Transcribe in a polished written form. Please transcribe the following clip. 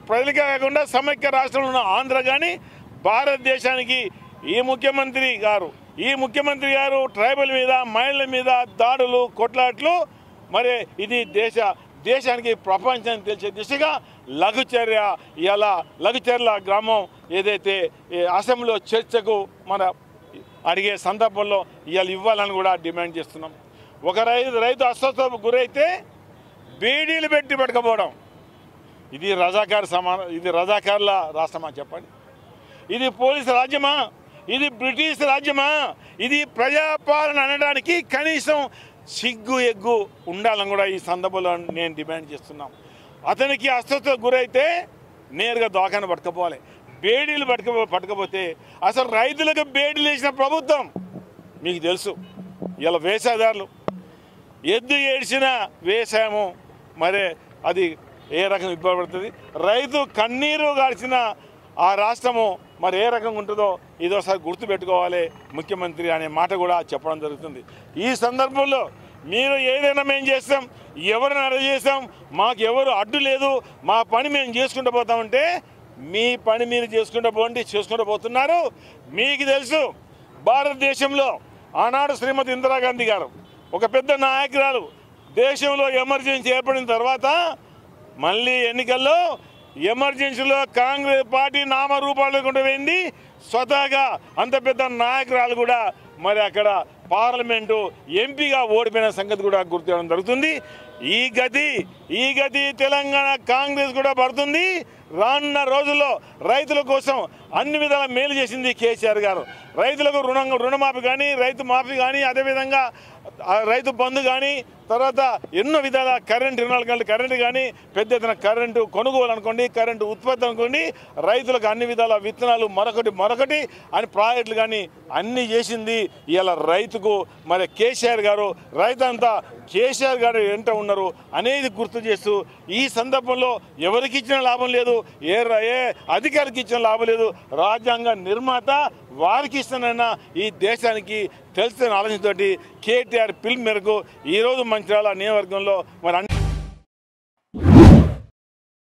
ప్రజలకే కాకుండా సమైక్య రాష్ట్రంలో ఉన్న ఆంధ్ర కానీ భారతదేశానికి ఈ ముఖ్యమంత్రి గారు ట్రైబల్ మీద మహిళల మీద దాడులు కొట్లాట్లు మరి ఇది దేశానికి ప్రపంచానికి తెలిసే దిశగా లఘుచర్ల గ్రామం ఏదైతే అసెంబ్లీలో చర్చకు మన అడిగే సందర్భంలో ఇవ్వాలని కూడా డిమాండ్ చేస్తున్నాం. ఒక రైతు అస్వస్థతకు గురైతే బీడీలు పెట్టి పట్టుకపోవడం ఇది రజాకార్ల రాష్ట్రమా చెప్పండి? ఇది పోలీసు రాజ్యమా? ఇది బ్రిటిష్ రాజ్యమా? ఇది ప్రజాపాలన అనడానికి కనీసం సిగ్గు ఎగ్గు ఉండాలని కూడా ఈ సందర్భంలో నేను డిమాండ్ చేస్తున్నాం. అతనికి అస్వస్థతకు గురైతే నేరుగా దవాఖాన పట్టుకపోవాలి. బేడీలు పట్టుకపోతే అసలు రైతులకు బేడీలు వేసిన ప్రభుత్వం మీకు తెలుసు. ఇలా వ్యవసాయదారులు ఎద్దు ఏడ్చిన వ్యవసాయము మరి అది ఏ రకంగా ఇబ్బంది పడుతుంది, రైతు కన్నీరు గార్చిన ఆ రాష్ట్రము మరి ఏ రకంగా ఉంటుందో ఇదోసారి గుర్తుపెట్టుకోవాలి ముఖ్యమంత్రి అనే మాట కూడా చెప్పడం జరుగుతుంది. ఈ సందర్భంలో మీరు ఏదైనా మేము చేస్తాం, ఎవరిని అడ్డు చేస్తాం, మాకు ఎవరు అడ్డు లేదు, మా పని మేము చేసుకుంటూ పోతామంటే మీ పని మీరు చేసుకుంటూ పోతున్నారు. మీకు తెలుసు భారతదేశంలో ఆనాడు శ్రీమతి ఇందిరాగాంధీ గారు ఒక పెద్ద నాయకురాలు దేశంలో ఎమర్జెన్సీ ఏర్పడిన తర్వాత మళ్ళీ ఎన్నికల్లో ఎమర్జెన్సీలో కాంగ్రెస్ పార్టీ నామరూపాలు లేకుండా పోయింది. స్వతహాగా అంత పెద్ద నాయకురాలు కూడా మరి అక్కడ పార్లమెంటు ఎంపీగా ఓడిపోయిన సంగతి కూడా గుర్తించడం జరుగుతుంది. ఈ గతి తెలంగాణ కాంగ్రెస్ కూడా పడుతుంది. రానున్న రోజుల్లో రైతుల కోసం అన్ని విధాల మేలు చేసింది కేసీఆర్ గారు. రైతులకు రుణమాఫీ కానీ, రైతు మాఫీ కానీ, అదేవిధంగా రైతు బంధు కానీ, తర్వాత ఎన్నో విధాల కరెంటు కానీ, పెద్ద ఎత్తున కరెంటు కొనుగోలు అనుకోండి, కరెంటు ఉత్పత్తి అనుకోండి, రైతులకు అన్ని విధాల విత్తనాలు మరొకటి అని ప్రాజెక్టులు కానీ అన్నీ చేసింది. ఇలా రైతుకు మరి కేసీఆర్ గారు, రైతంతా కేసీఆర్ గారు ఎంత ఉన్నారు అనేది గుర్తు చేస్తూ ఈ సందర్భంలో ఎవరికి ఇచ్చిన లాభం లేదు, ఏ అధికారికి ఇచ్చిన లాభం లేదు, రాజ్యాంగ నిర్మాత వారికి ఇస్తానన్న ఈ దేశానికి తెలిసిన ఆలోచనతోటి కేటీఆర్ పిలుపు మేరకు ఈరోజు మంచిర్యాల నియోజకవర్గంలో మరి